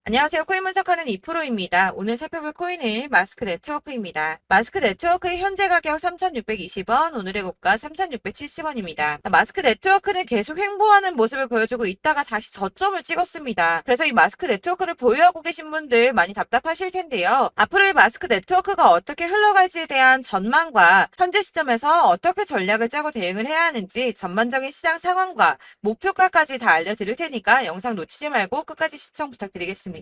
안녕하세요. 코인 분석하는 이프로입니다. 오늘 살펴볼 코인은 마스크 네트워크입니다. 마스크 네트워크의 현재 가격 3,620원, 오늘의 고가 3,670원입니다. 마스크 네트워크는 계속 횡보하는 모습을 보여주고 있다가 다시 저점을 찍었습니다. 그래서 이 마스크 네트워크를 보유하고 계신 분들 많이 답답하실 텐데요. 앞으로의 마스크 네트워크가 어떻게 흘러갈지에 대한 전망과 현재 시점에서 어떻게 전략을 짜고 대응을 해야 하는지 전반적인 시장 상황과 목표가까지 다 알려드릴 테니까 영상 놓치지 말고 끝까지 시청 부탁드리겠습니다.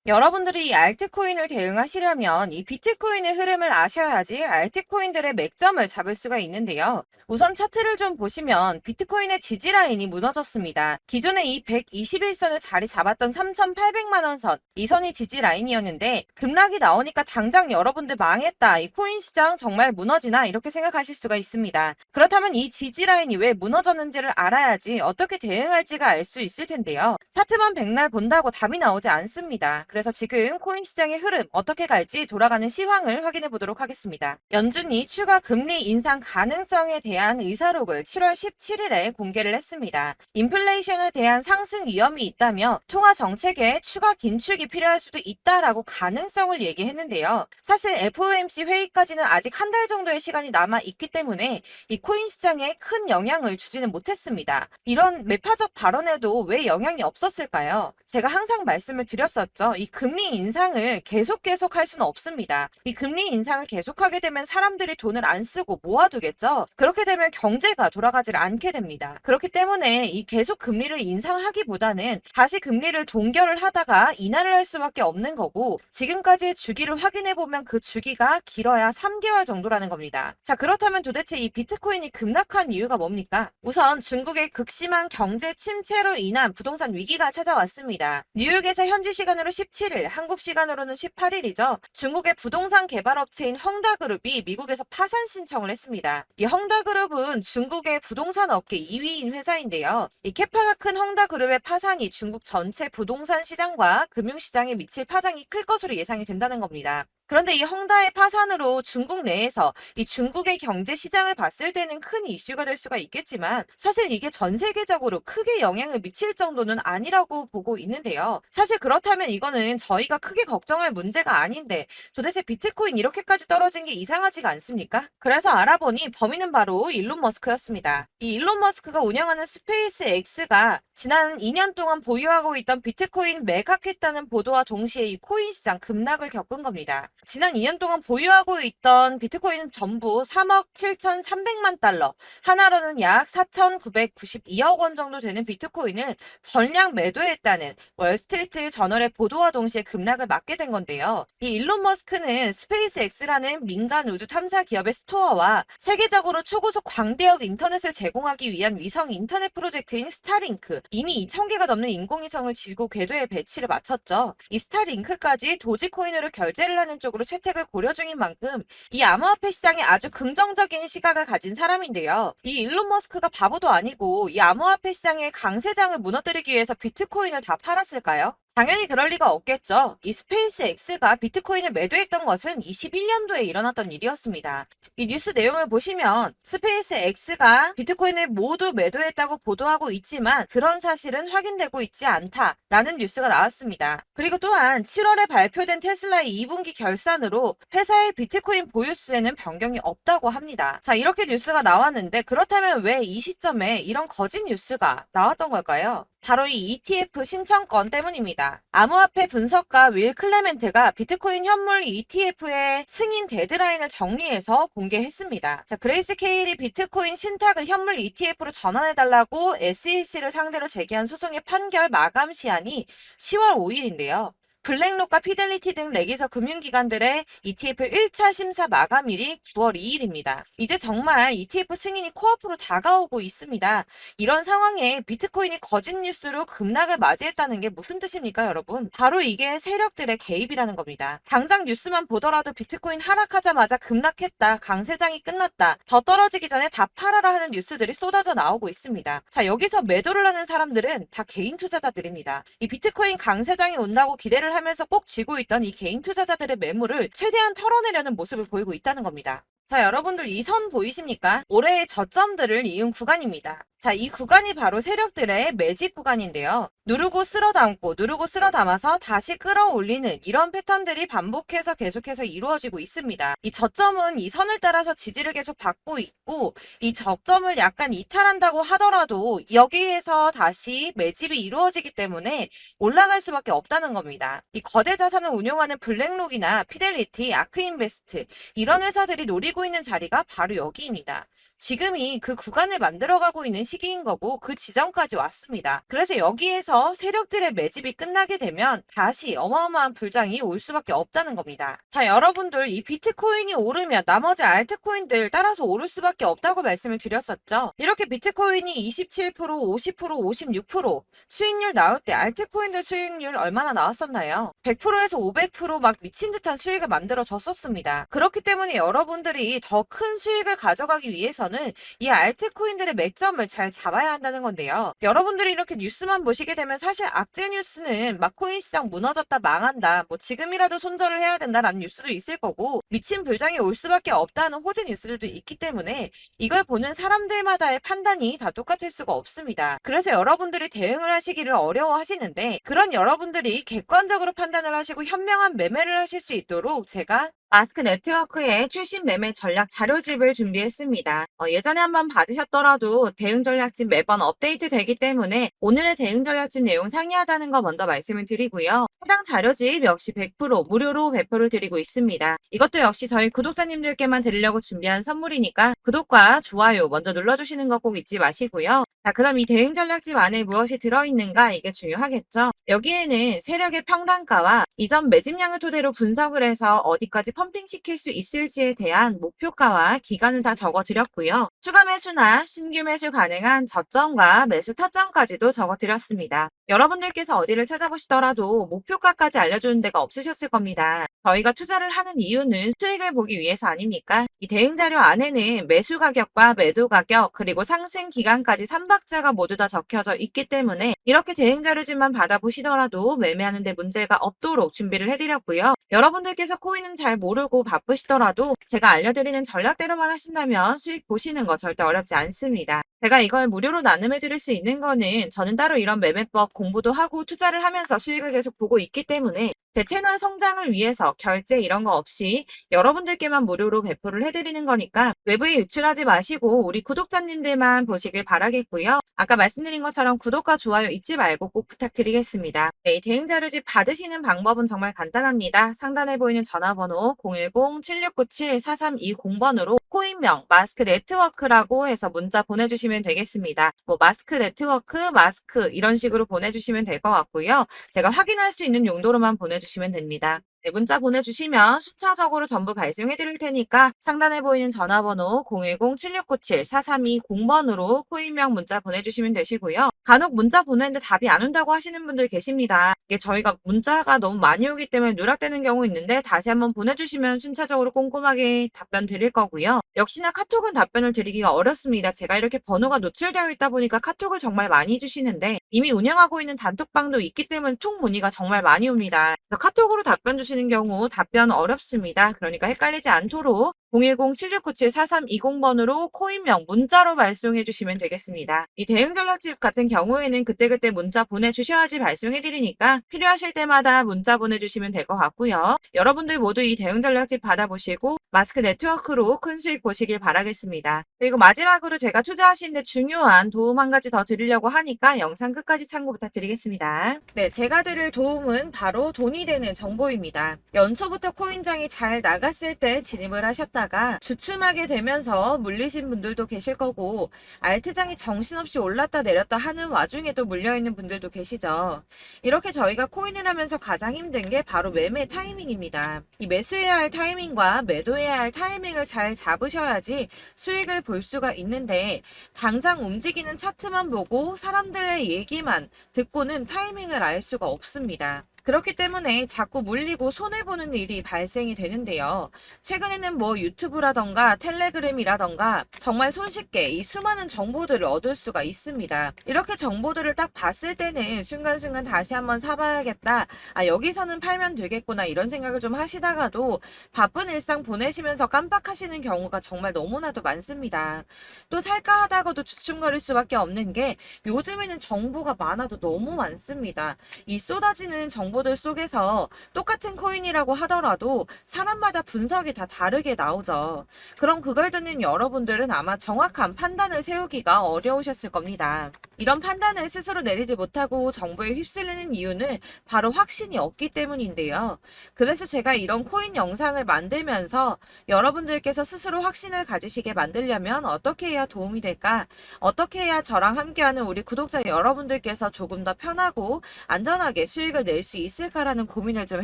여러분들이 이 알트코인을 대응하시려면 이 비트코인의 흐름을 아셔야지 알트코인들의 맥점을 잡을 수가 있는데요. 우선 차트를 좀 보시면 비트코인의 지지라인이 무너졌습니다. 기존에 이 121선을 자리 잡았던 3,800만 원 선, 이 선이 지지라인이었는데 급락이 나오니까 당장 여러분들 망했다. 이 코인 시장 정말 무너지나 이렇게 생각하실 수가 있습니다. 그렇다면 이 지지라인이 왜 무너졌는지를 알아야지 어떻게 대응할지가 알 수 있을 텐데요. 차트만 백날 본다고 답이 나오지 않습니다. 그래서 지금 코인 시장의 흐름 어떻게 갈지 돌아가는 시황을 확인해 보도록 하겠습니다. 연준이 추가 금리 인상 가능성에 대한 의사록을 7월 17일에 공개를 했습니다. 인플레이션에 대한 상승 위험이 있다며 통화 정책에 추가 긴축이 필요할 수도 있다라고 가능성을 얘기했는데요. 사실 FOMC 회의까지는 아직 한 달 정도의 시간이 남아 있기 때문에 이 코인 시장에 큰 영향을 주지는 못했습니다. 이런 매파적 발언에도 왜 영향이 없었을까요? 제가 항상 말씀을 드렸었죠. 이 금리 인상을 계속 할 수는 없습니다. 이 금리 인상을 계속하게 되면 사람들이 돈을 안 쓰고 모아두겠죠. 그렇게 되면 경제가 돌아가질 않게 됩니다. 그렇기 때문에 이 계속 금리를 인상하기보다는 다시 금리를 동결을 하다가 인하를 할 수밖에 없는 거고, 지금까지의 주기를 확인해 보면 그 주기가 길어야 3개월 정도라는 겁니다. 자, 그렇다면 도대체 이 비트코인이 급락한 이유가 뭡니까? 우선 중국의 극심한 경제 침체로 인한 부동산 위기가 찾아왔습니다. 뉴욕에서 현지 시간으로 17일, 한국 시간으로는 18일이죠. 중국의 부동산 개발업체인 헝다그룹이 미국에서 파산 신청을 했습니다. 이 헝다그룹은 중국의 부동산 업계 2위인 회사인데요. 이 캐파가 큰 헝다그룹의 파산이 중국 전체 부동산 시장과 금융시장에 미칠 파장이 클 것으로 예상이 된다는 겁니다. 그런데 이 헝다의 파산으로 중국 내에서 이 중국의 경제 시장을 봤을 때는 큰 이슈가 될 수가 있겠지만, 사실 이게 전 세계적으로 크게 영향을 미칠 정도는 아니라고 보고 있는데요. 사실 그렇다면 이거는 저희가 크게 걱정할 문제가 아닌데 도대체 비트코인 이렇게까지 떨어진 게 이상하지가 않습니까? 그래서 알아보니 범인은 바로 일론 머스크였습니다. 이 일론 머스크가 운영하는 스페이스 X가 지난 2년 동안 보유하고 있던 비트코인 매각했다는 보도와 동시에 이 코인 시장 급락을 겪은 겁니다. 지난 2년 동안 보유하고 있던 비트코인 전부 3억 7,300만 달러, 하나로는 약 4,992억 원 정도 되는 비트코인을 전량 매도했다는 월스트리트 저널의 보도와 동시에 급락을 맞게 된 건데요. 이 일론 머스크는 스페이스X라는 민간 우주 탐사 기업의 스토어와 세계적으로 초고속 광대역 인터넷을 제공하기 위한 위성 인터넷 프로젝트인 스타링크, 이미 2,000개가 넘는 인공위성을 지구 궤도에 배치를 마쳤죠. 이 스타링크까지 도지코인으로 결제를 하는 쪽으로 채택을 고려 중인 만큼 이 암호화폐 시장에 아주 긍정적인 시각을 가진 사람인데요. 이 일론 머스크가 바보도 아니고 이 암호화폐 시장의 강세장을 무너뜨리기 위해서 비트코인을 다 팔았을까요? 당연히 그럴 리가 없겠죠. 이 스페이스 X가 비트코인을 매도했던 것은 21년도에 일어났던 일이었습니다. 이 뉴스 내용을 보시면 스페이스 X가 비트코인을 모두 매도했다고 보도하고 있지만 그런 사실은 확인되고 있지 않다라는 뉴스가 나왔습니다. 그리고 또한 7월에 발표된 테슬라의 2분기 결산으로 회사의 비트코인 보유수에는 변경이 없다고 합니다. 자, 이렇게 뉴스가 나왔는데 그렇다면 왜 이 시점에 이런 거짓 뉴스가 나왔던 걸까요? 바로 이 ETF 신청권 때문입니다. 암호화폐 분석가 윌 클레멘트가 비트코인 현물 ETF의 승인 데드라인을 정리해서 공개했습니다. 자, 그레이스 케일이 비트코인 신탁을 현물 ETF로 전환해달라고 SEC를 상대로 제기한 소송의 판결 마감 시한이 10월 5일인데요. 블랙록과 피델리티 등 레기서 금융기관들의 ETF 1차 심사 마감일이 9월 2일입니다. 이제 정말 ETF 승인이 코앞으로 다가오고 있습니다. 이런 상황에 비트코인이 거짓 뉴스로 급락을 맞이했다는 게 무슨 뜻입니까, 여러분? 바로 이게 세력들의 개입이라는 겁니다. 당장 뉴스만 보더라도 비트코인 하락하자마자 급락했다, 강세장이 끝났다, 더 떨어지기 전에 다 팔아라 하는 뉴스들이 쏟아져 나오고 있습니다. 자, 여기서 매도를 하는 사람들은 다 개인 투자자들입니다. 이 비트코인 강세장이 온다고 기대를 하면서 꼭 쥐고 있던 이 개인 투자자들의 매물을 최대한 털어내려는 모습을 보이고 있다는 겁니다. 자, 여러분들 이 선 보이십니까? 올해의 저점들을 이은 구간입니다. 자, 이 구간이 바로 세력들의 매집 구간인데요. 누르고 쓸어 담고 누르고 쓸어 담아서 다시 끌어올리는 이런 패턴들이 반복해서 계속해서 이루어지고 있습니다. 이 저점은 이 선을 따라서 지지를 계속 받고 있고 이 저점을 약간 이탈한다고 하더라도 여기에서 다시 매집이 이루어지기 때문에 올라갈 수밖에 없다는 겁니다. 이 거대 자산을 운용하는 블랙록이나 피델리티, 아크인베스트 이런 회사들이 노리고 있는 자리가 바로 여기입니다. 지금이 그 구간을 만들어가고 있는 시기인 거고 그 지점까지 왔습니다. 그래서 여기에서 세력들의 매집이 끝나게 되면 다시 어마어마한 불장이 올 수밖에 없다는 겁니다. 자, 여러분들 이 비트코인이 오르면 나머지 알트코인들 따라서 오를 수밖에 없다고 말씀을 드렸었죠. 이렇게 비트코인이 27%, 50%, 56% 수익률 나올 때 알트코인들 수익률 얼마나 나왔었나요? 100%에서 500%막 미친 듯한 수익을 만들어 줬었습니다. 그렇기 때문에 여러분들이 더 큰 수익을 가져가기 위해서는 이 알트코인들의 맥점을 잘 잡아야 한다는 건데요. 여러분들이 이렇게 뉴스만 보시게 되면 사실 악재 뉴스는 막 코인 시장 무너졌다 망한다 뭐 지금이라도 손절을 해야 된다라는 뉴스도 있을 거고 미친 불장이 올 수밖에 없다는 호재 뉴스들도 있기 때문에 이걸 보는 사람들마다의 판단이 다 똑같을 수가 없습니다. 그래서 여러분들이 대응을 하시기를 어려워하시는데 그런 여러분들이 객관적으로 판단을 하시고 현명한 매매를 하실 수 있도록 제가 마스크 네트워크의 최신 매매 전략 자료집을 준비했습니다. 예전에 한번 받으셨더라도 대응 전략집 매번 업데이트 되기 때문에 오늘의 대응 전략집 내용 상이하다는 거 먼저 말씀을 드리고요. 해당 자료집 역시 100% 무료로 배포를 드리고 있습니다. 이것도 역시 저희 구독자님들께만 드리려고 준비한 선물이니까 구독과 좋아요 먼저 눌러주시는 거 꼭 잊지 마시고요. 자, 그럼 이 대응 전략집 안에 무엇이 들어있는가 이게 중요하겠죠. 여기에는 세력의 평단가와 이전 매집량을 토대로 분석을 해서 어디까지 펌핑시킬 수 있을지에 대한 목표가와 기간을 다 적어드렸고요. 추가 매수나 신규 매수 가능한 저점과 매수 타점까지도 적어드렸습니다. 여러분들께서 어디를 찾아보시더라도 목표가까지 알려주는 데가 없으셨을 겁니다. 저희가 투자를 하는 이유는 수익을 보기 위해서 아닙니까? 이 대응 자료 안에는 매수 가격과 매도 가격 그리고 상승 기간까지 3박자가 모두 다 적혀져 있기 때문에 이렇게 대응 자료집만 받아보시더라도 매매하는 데 문제가 없도록 준비를 해드렸고요. 여러분들께서 코인은 잘 모르고 바쁘시더라도 제가 알려드리는 전략대로만 하신다면 수익 보시는 거 절대 어렵지 않습니다. 제가 이걸 무료로 나눔해 드릴 수 있는 거는 저는 따로 이런 매매법 공부도 하고 투자를 하면서 수익을 계속 보고 있기 때문에 제 채널 성장을 위해서 결제 이런 거 없이 여러분들께만 무료로 배포를 해드리는 거니까 외부에 유출하지 마시고 우리 구독자님들만 보시길 바라겠고요. 아까 말씀드린 것처럼 구독과 좋아요 잊지 말고 꼭 부탁드리겠습니다. 네, 대응 자료집 받으시는 방법은 정말 간단합니다. 상단에 보이는 전화번호 010-7697-4320번으로 코인명 마스크 네트워크라고 해서 문자 보내주시면 되겠습니다. 뭐 마스크 네트워크, 마스크 이런 식으로 보내주시면 될 것 같고요. 제가 확인할 수 있는 용도로만 보내주시면 됩니다. 네, 문자 보내주시면 순차적으로 전부 발송해 드릴 테니까 상단에 보이는 전화번호 010-7697-4320번으로 코인명 문자 보내주시면 되시고요. 간혹 문자 보내는데 답이 안 온다고 하시는 분들 계십니다. 이게 저희가 문자가 너무 많이 오기 때문에 누락되는 경우 있는데 다시 한번 보내주시면 순차적으로 꼼꼼하게 답변 드릴 거고요. 역시나 카톡은 답변을 드리기가 어렵습니다. 제가 이렇게 번호가 노출되어 있다 보니까 카톡을 정말 많이 주시는데 이미 운영하고 있는 단톡방도 있기 때문에 통 문의가 정말 많이 옵니다. 그래서 카톡으로 답변 주시는 경우 답변 어렵습니다. 그러니까 헷갈리지 않도록 010-7697-4320번으로 코인명 문자로 발송해 주시면 되겠습니다. 이 대응 전략집 같은 경우에는 그때그때 문자 보내주셔야지 발송해 드리니까 필요하실 때마다 문자 보내주시면 될 것 같고요. 여러분들 모두 이 대응 전략집 받아보시고 마스크 네트워크로 큰 수익 보시길 바라겠습니다. 그리고 마지막으로 제가 투자하시는데 중요한 도움 한 가지 더 드리려고 하니까 영상 끝까지 참고 부탁드리겠습니다. 네, 제가 드릴 도움은 바로 돈이 되는 정보입니다. 연초부터 코인장이 잘 나갔을 때 진입을 하셨다가 주춤하게 되면서 물리신 분들도 계실 거고 알트장이 정신없이 올랐다 내렸다 하는 와중에도 물려있는 분들도 계시죠. 이렇게 저희가 코인을 하면서 가장 힘든 게 바로 매매 타이밍입니다. 이 매수해야 할 타이밍과 매도해야 할 타이밍을 잘 잡으셔야지 수익을 볼 수가 있는데 당장 움직이는 차트만 보고 사람들의 얘기만 듣고는 타이밍을 알 수가 없습니다. 그렇기 때문에 자꾸 물리고 손해보는 일이 발생이 되는데요. 최근에는 뭐 유튜브라던가 텔레그램이라던가 정말 손쉽게 이 수많은 정보들을 얻을 수가 있습니다. 이렇게 정보들을 딱 봤을 때는 순간순간 다시 한번 사봐야겠다. 아, 여기서는 팔면 되겠구나. 이런 생각을 좀 하시다가도 바쁜 일상 보내시면서 깜빡하시는 경우가 정말 너무나도 많습니다. 또 살까 하다가도 주춤거릴 수밖에 없는 게 요즘에는 정보가 많아도 너무 많습니다. 이 쏟아지는 정보들 속에서 똑같은 코인이라고 하더라도 사람마다 분석이 다 다르게 나오죠. 그럼 그걸 듣는 여러분들은 아마 정확한 판단을 세우기가 어려우셨을 겁니다. 이런 판단을 스스로 내리지 못하고 정보에 휩쓸리는 이유는 바로 확신이 없기 때문인데요. 그래서 제가 이런 코인 영상을 만들면서 여러분들께서 스스로 확신을 가지시게 만들려면 어떻게 해야 도움이 될까? 어떻게 해야 저랑 함께하는 우리 구독자 여러분들께서 조금 더 편하고 안전하게 수익을 낼 수 있을까라는 고민을 좀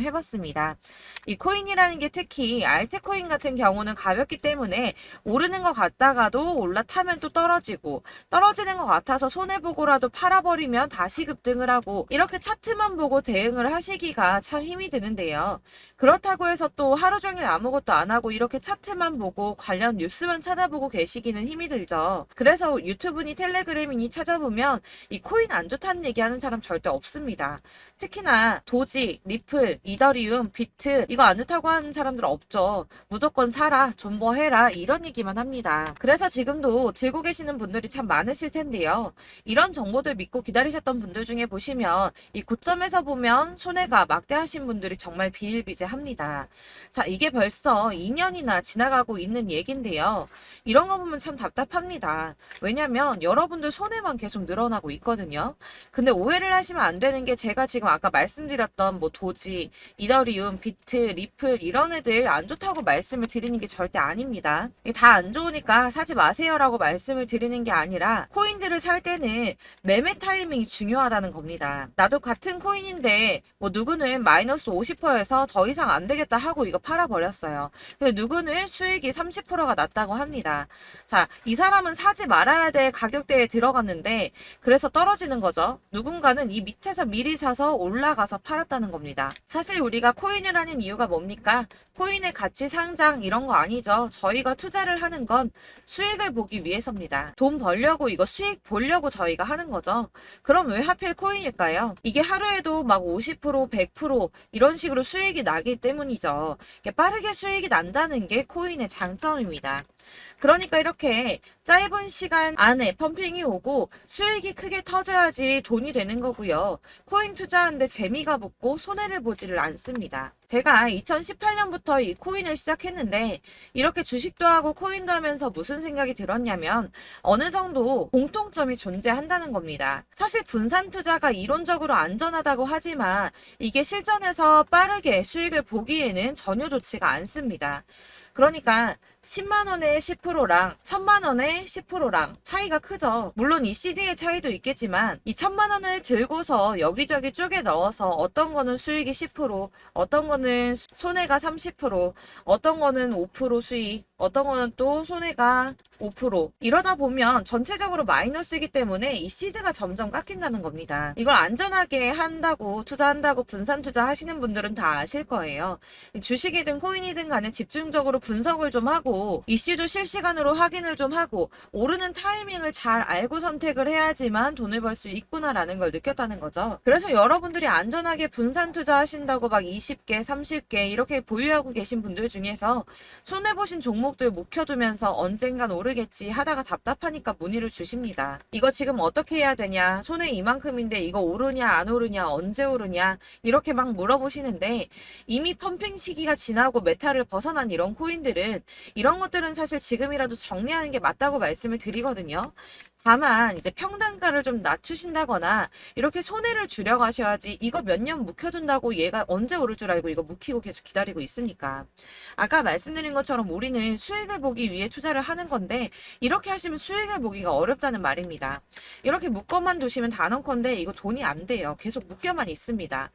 해봤습니다. 이 코인이라는 게 특히 알트코인 같은 경우는 가볍기 때문에 오르는 것 같다가도 올라타면 또 떨어지고 떨어지는 것 같아서 손해보고라도 팔아버리면 다시 급등을 하고 이렇게 차트만 보고 대응을 하시기가 참 힘이 드는데요. 그렇다고 해서 또 하루 종일 아무것도 안 하고 이렇게 차트만 보고 관련 뉴스만 찾아보고 계시기는 힘이 들죠. 그래서 유튜브니 텔레그램이니 찾아보면 이 코인 안 좋다는 얘기하는 사람 절대 없습니다. 특히나 도지, 리플, 이더리움, 비트 이거 안 좋다고 하는 사람들 없죠. 무조건 사라, 존버해라 이런 얘기만 합니다. 그래서 지금도 들고 계시는 분들이 참 많으실 텐데요. 이런 정보들 믿고 기다리셨던 분들 중에 보시면 이 고점에서 보면 손해가 막대하신 분들이 정말 비일비재합니다. 자, 이게 벌써 2년이나 지나가고 있는 얘긴데요. 이런 거 보면 참 답답합니다. 왜냐면 여러분들 손해만 계속 늘어나고 있거든요. 근데 오해를 하시면 안 되는 게 제가 지금 아까 말씀드렸던 뭐 도지, 이더리움, 비트, 리플 이런 애들 안 좋다고 말씀을 드리는 게 절대 아닙니다. 다 안 좋으니까 사지 마세요라고 말씀을 드리는 게 아니라 코인들을 살 때는 매매 타이밍이 중요하다는 겁니다. 나도 같은 코인인데 뭐 누구는 마이너스 50%에서 더 이상 안 되겠다 하고 이거 팔아버렸어요. 근데 누구는 수익이 30%가 났다고 합니다. 자, 이 사람은 사지 말아야 될 가격대에 들어갔는데 그래서 떨어지는 거죠. 누군가는 이 밑에서 미리 사서 올라가서 팔았다는 겁니다. 사실 우리가 코인을 하는 이유가 뭡니까? 코인의 가치 상장 이런 거 아니죠. 저희가 투자를 하는 건 수익을 보기 위해서입니다. 돈 벌려고 이거 수익 보려고 저희가 하는 거죠. 그럼 왜 하필 코인일까요? 이게 하루에도 막 50%, 100% 이런 식으로 수익이 나기 때문이죠. 빠르게 수익이 난다는 게 코인의 장점입니다. 그러니까 이렇게 짧은 시간 안에 펌핑이 오고 수익이 크게 터져야지 돈이 되는 거고요. 코인 투자하는데 재미가 붙고 손해를 보지를 않습니다. 제가 2018년부터 이 코인을 시작했는데 이렇게 주식도 하고 코인도 하면서 무슨 생각이 들었냐면 어느 정도 공통점이 존재한다는 겁니다. 사실 분산 투자가 이론적으로 안전하다고 하지만 이게 실전에서 빠르게 수익을 보기에는 전혀 좋지가 않습니다. 그러니까 10만 원에 10%랑 1000만 원에 10%랑 차이가 크죠. 물론 이 CD의 차이도 있겠지만 이 1000만 원을 들고서 여기저기 쪼개 넣어서 어떤 거는 수익이 10%, 어떤 거는 손해가 30%, 어떤 거는 5% 수익, 어떤 거는 또 손해가 5%. 이러다 보면 전체적으로 마이너스이기 때문에 이 시드가 점점 깎인다는 겁니다. 이걸 안전하게 한다고 투자한다고 분산 투자하시는 분들은 다 아실 거예요. 주식이든 코인이든 간에 집중적으로 분석을 좀 하고 이슈도 실시간으로 확인을 좀 하고 오르는 타이밍을 잘 알고 선택을 해야지만 돈을 벌 수 있구나라는 걸 느꼈다는 거죠. 그래서 여러분들이 안전하게 분산 투자하신다고 막 20개, 30개 이렇게 보유하고 계신 분들 중에서 손해보신 종목들 묵혀두면서 언젠간 오르겠지 하다가 답답하니까 문의를 주십니다. 이거 지금 어떻게 해야 되냐? 손해 이만큼인데 이거 오르냐 안 오르냐 언제 오르냐 이렇게 막 물어보시는데 이미 펌핑 시기가 지나고 메타를 벗어난 이런 코인들은 이런 것들은 사실 지금이라도 정리하는 게 맞다고 말씀을 드리거든요. 다만 이제 평단가를 좀 낮추신다거나 이렇게 손해를 줄여가셔야지 이거 몇 년 묵혀둔다고 얘가 언제 오를 줄 알고 이거 묵히고 계속 기다리고 있습니까? 아까 말씀드린 것처럼 우리는 수익을 보기 위해 투자를 하는 건데 이렇게 하시면 수익을 보기가 어렵다는 말입니다. 이렇게 묶어만 두시면 단언컨대 이거 돈이 안 돼요. 계속 묶여만 있습니다.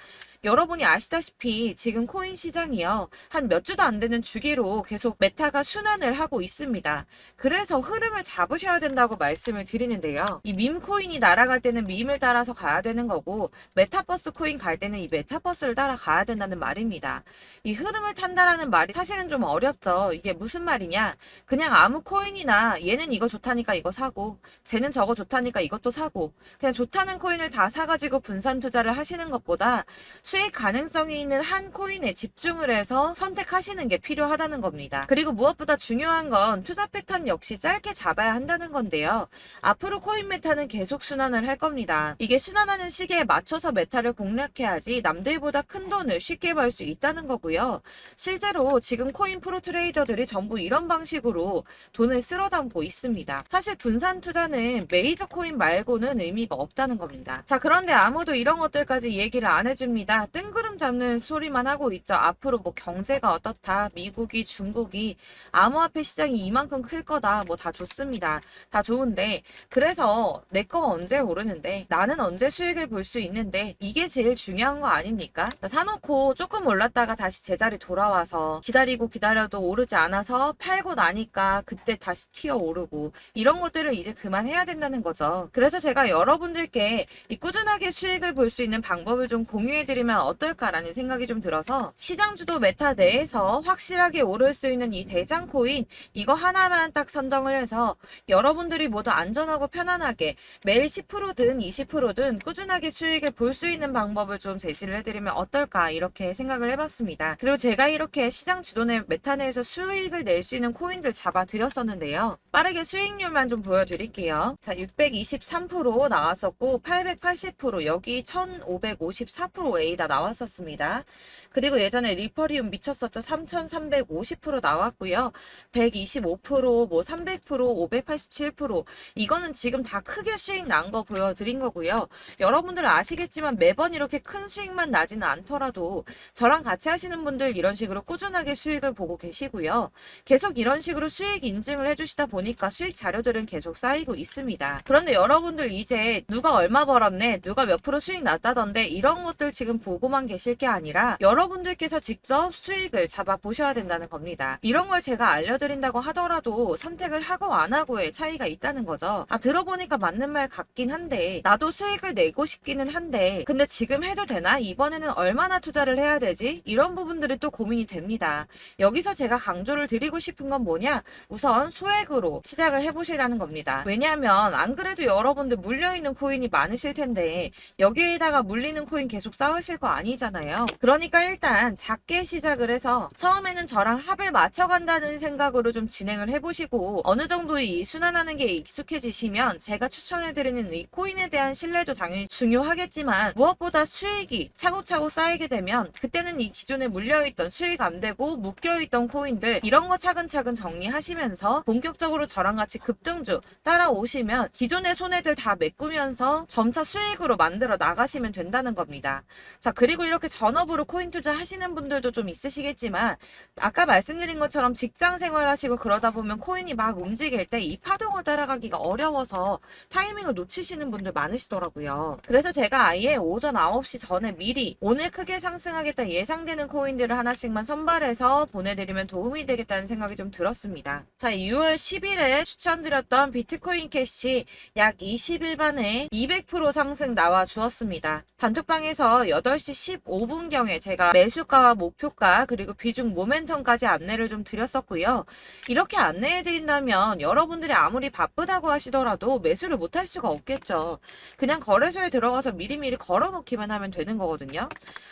여러분이 아시다시피 지금 코인 시장이요. 한 몇 주도 안 되는 주기로 계속 메타가 순환을 하고 있습니다. 그래서 흐름을 잡으셔야 된다고 말씀을 드리는데요. 이 밈 코인이 날아갈 때는 밈을 따라서 가야 되는 거고 메타버스 코인 갈 때는 이 메타버스를 따라가야 된다는 말입니다. 이 흐름을 탄다라는 말이 사실은 좀 어렵죠. 이게 무슨 말이냐? 그냥 아무 코인이나 얘는 이거 좋다니까 이거 사고 쟤는 저거 좋다니까 이것도 사고 그냥 좋다는 코인을 다 사가지고 분산 투자를 하시는 것보다 수익 가능성이 있는 한 코인에 집중을 해서 선택하시는 게 필요하다는 겁니다. 그리고 무엇보다 중요한 건 투자 패턴 역시 짧게 잡아야 한다는 건데요. 앞으로 코인 메타는 계속 순환을 할 겁니다. 이게 순환하는 시기에 맞춰서 메타를 공략해야지 남들보다 큰 돈을 쉽게 벌 수 있다는 거고요. 실제로 지금 코인 프로 트레이더들이 전부 이런 방식으로 돈을 쓸어 담고 있습니다. 사실 분산 투자는 메이저 코인 말고는 의미가 없다는 겁니다. 자, 그런데 아무도 이런 것들까지 얘기를 안 해줍니다. 뜬구름 잡는 소리만 하고 있죠. 앞으로 뭐 경제가 어떻다, 미국이, 중국이, 암호화폐 시장이 이만큼 클 거다, 뭐 다 좋습니다. 다 좋은데, 그래서 내 거 언제 오르는데, 나는 언제 수익을 볼 수 있는데, 이게 제일 중요한 거 아닙니까? 사놓고 조금 올랐다가 다시 제자리 돌아와서 기다리고 기다려도 오르지 않아서 팔고 나니까 그때 다시 튀어 오르고, 이런 것들을 이제 그만해야 된다는 거죠. 그래서 제가 여러분들께 이 꾸준하게 수익을 볼 수 있는 방법을 좀 공유해드리면 어떨까라는 생각이 좀 들어서 시장주도 메타 내에서 확실하게 오를 수 있는 이 대장 코인 이거 하나만 딱 선정을 해서 여러분들이 모두 안전하고 편안하게 매일 10%든 20%든 꾸준하게 수익을 볼 수 있는 방법을 좀 제시를 해드리면 어떨까 이렇게 생각을 해봤습니다. 그리고 제가 이렇게 시장 주도내 메타 내에서 수익을 낼 수 있는 코인들 잡아드렸었는데요. 빠르게 수익률만 좀 보여드릴게요. 자, 623% 나왔었고 880% 여기 1554% 다 나왔었습니다. 그리고 예전에 리퍼리움 미쳤었죠. 3350% 나왔고요. 125%, 뭐 300%, 587% 이거는 지금 다 크게 수익 난 거 보여드린 거고요. 여러분들 아시겠지만 매번 이렇게 큰 수익만 나지는 않더라도 저랑 같이 하시는 분들 이런 식으로 꾸준하게 수익을 보고 계시고요. 계속 이런 식으로 수익 인증을 해주시다 보니까 수익 자료들은 계속 쌓이고 있습니다. 그런데 여러분들 이제 누가 얼마 벌었네, 누가 몇 프로 수익 났다던데 이런 것들 지금 보고만 계실 게 아니라 여러분들께서 직접 수익을 잡아 보셔야 된다는 겁니다. 이런 걸 제가 알려드린다고 하더라도 선택을 하고 안 하고의 차이가 있다는 거죠. 아, 들어보니까 맞는 말 같긴 한데 나도 수익을 내고 싶기는 한데 근데 지금 해도 되나? 이번에는 얼마나 투자를 해야 되지? 이런 부분들이 또 고민이 됩니다. 여기서 제가 강조를 드리고 싶은 건 뭐냐? 우선 소액으로 시작을 해보시라는 겁니다. 왜냐하면 안 그래도 여러분들 물려있는 코인이 많으실 텐데 여기에다가 물리는 코인 계속 쌓으실 거 아니잖아요. 그러니까 일단 작게 시작을 해서 처음에는 저랑 합을 맞춰간다는 생각으로 좀 진행을 해보시고 어느 정도 이 순환하는 게 익숙해지시면 제가 추천해드리는 이 코인에 대한 신뢰도 당연히 중요하겠지만 무엇보다 수익이 차곡차곡 쌓이게 되면 그때는 이 기존에 물려있던 수익 안 되고 묶여있던 코인들 이런 거 차근차근 정리하시면서 본격적으로 저랑 같이 급등주 따라오시면 기존의 손해들 다 메꾸면서 점차 수익으로 만들어 나가시면 된다는 겁니다. 자, 그리고 이렇게 전업으로 코인 투자 하시는 분들도 좀 있으시겠지만 아까 말씀드린 것처럼 직장 생활 하시고 그러다 보면 코인이 막 움직일 때 이 파동을 따라가기가 어려워서 타이밍을 놓치시는 분들 많으시더라고요. 그래서 제가 아예 오전 9시 전에 미리 오늘 크게 상승하겠다 예상되는 코인들을 하나씩만 선발해서 보내드리면 도움이 되겠다는 생각이 좀 들었습니다. 자, 6월 10일에 추천드렸던 비트코인 캐시 약 20일 만에 200% 상승 나와 주었습니다. 단톡방에서 8시 15분경에 제가 매수가와 목표가 그리고 비중 모멘텀까지 안내를 좀 드렸었고요. 이렇게 안내해드린다면 여러분들이 아무리 바쁘다고 하시더라도 매수를 못할 수가 없겠죠. 그냥 거래소에 들어가서 미리미리 걸어놓기만 하면 되는 거거든요.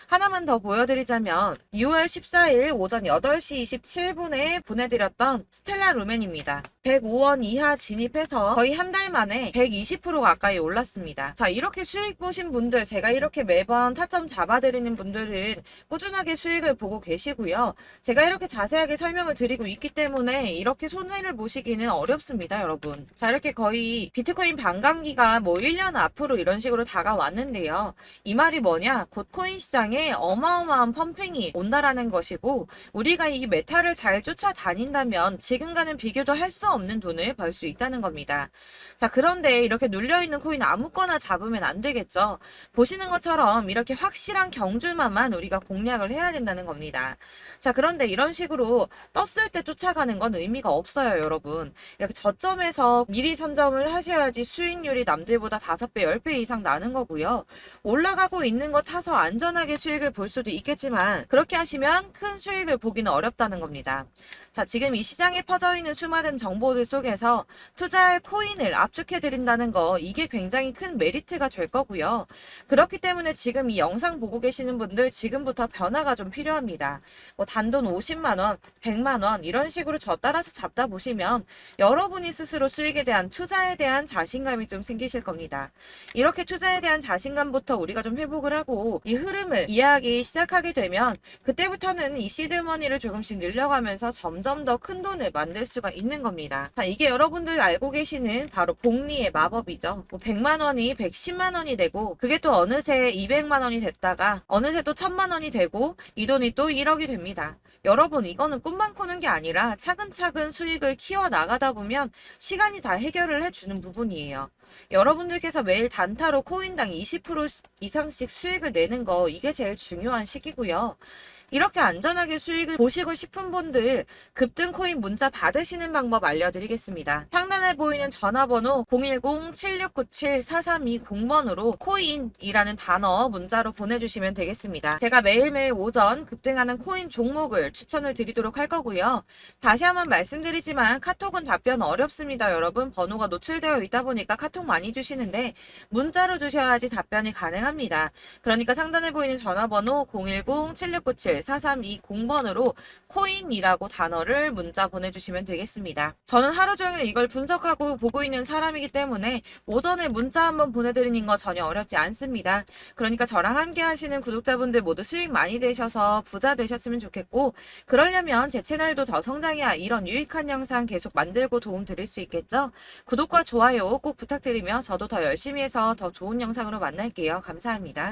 하나만 더 보여드리자면 6월 14일 오전 8시 27분에 보내드렸던 스텔라 루멘입니다. 105원 이하 진입해서 거의 한 달 만에 120% 가까이 올랐습니다. 자, 이렇게 수익 보신 분들, 제가 이렇게 매번 타점 잡아드리는 분들은 꾸준하게 수익을 보고 계시고요. 제가 이렇게 자세하게 설명을 드리고 있기 때문에 이렇게 손해를 보시기는 어렵습니다, 여러분. 자, 이렇게 거의 비트코인 반감기가 뭐 1년 앞으로 이런 식으로 다가왔는데요. 이 말이 뭐냐? 곧 코인 시장에 어마어마한 펌핑이 온다라는 것이고 우리가 이 메타를 잘 쫓아다닌다면 지금과는 비교도 할 수 없는 돈을 벌 수 있다는 겁니다. 자, 그런데 이렇게 눌려있는 코인 아무거나 잡으면 안 되겠죠. 보시는 것처럼 이렇게 확실히 확실한 경주만만 우리가 공략을 해야 된다는 겁니다. 자, 그런데 이런 식으로 떴을 때 쫓아가는 건 의미가 없어요, 여러분. 이렇게 저점에서 미리 선점을 하셔야지 수익률이 남들보다 5배, 10배 이상 나는 거고요. 올라가고 있는 거 타서 안전하게 수익을 볼 수도 있겠지만 그렇게 하시면 큰 수익을 보기는 어렵다는 겁니다. 자, 지금 이 시장에 퍼져 있는 수많은 정보들 속에서 투자할 코인을 압축해 드린다는 거, 이게 굉장히 큰 메리트가 될 거고요. 그렇기 때문에 지금 이 영상 보고 계시는 분들 지금부터 변화가 좀 필요합니다. 뭐 단돈 50만 원, 100만 원 이런 식으로 저 따라서 잡다 보시면 여러분이 스스로 수익에 대한, 투자에 대한 자신감이 좀 생기실 겁니다. 이렇게 투자에 대한 자신감부터 우리가 좀 회복을 하고 이 흐름을 이해하기 시작하게 되면 그때부터는 이 시드머니를 조금씩 늘려가면서 점점 더 큰 돈을 만들 수가 있는 겁니다. 자, 이게 여러분들 알고 계시는 바로 복리의 마법이죠. 뭐 100만 원이 110만 원이 되고 그게 또 어느새 200만 원이 됐다가 어느새 또 1000만 원이 되고 이 돈이 또 1억이 됩니다. 여러분, 이거는 꿈만 꾸는 게 아니라 차근차근 수익을 키워 나가다 보면 시간이 다 해결을 해주는 부분이에요. 여러분들께서 매일 단타로 코인당 20% 이상씩 수익을 내는 거, 이게 제일 중요한 시기고요. 이렇게 안전하게 수익을 보시고 싶은 분들 급등 코인 문자 받으시는 방법 알려드리겠습니다. 상단에 보이는 전화번호 010-7697-4320번으로 코인이라는 단어 문자로 보내주시면 되겠습니다. 제가 매일매일 오전 급등하는 코인 종목을 추천을 드리도록 할 거고요. 다시 한번 말씀드리지만 카톡은 답변 어렵습니다. 여러분, 번호가 노출되어 있다 보니까 카톡 많이 주시는데 문자로 주셔야지 답변이 가능합니다. 그러니까 상단에 보이는 전화번호 010-7697-4320번으로 코인이라고 단어를 문자 보내주시면 되겠습니다. 저는 하루 종일 이걸 분석하고 보고 있는 사람이기 때문에 오전에 문자 한번 보내드리는 거 전혀 어렵지 않습니다. 그러니까 저랑 함께 하시는 구독자분들 모두 수익 많이 되셔서 부자 되셨으면 좋겠고, 그러려면 제 채널도 더 성장해야 이런 유익한 영상 계속 만들고 도움 드릴 수 있겠죠? 구독과 좋아요 꼭 부탁드리며 저도 더 열심히 해서 더 좋은 영상으로 만날게요. 감사합니다.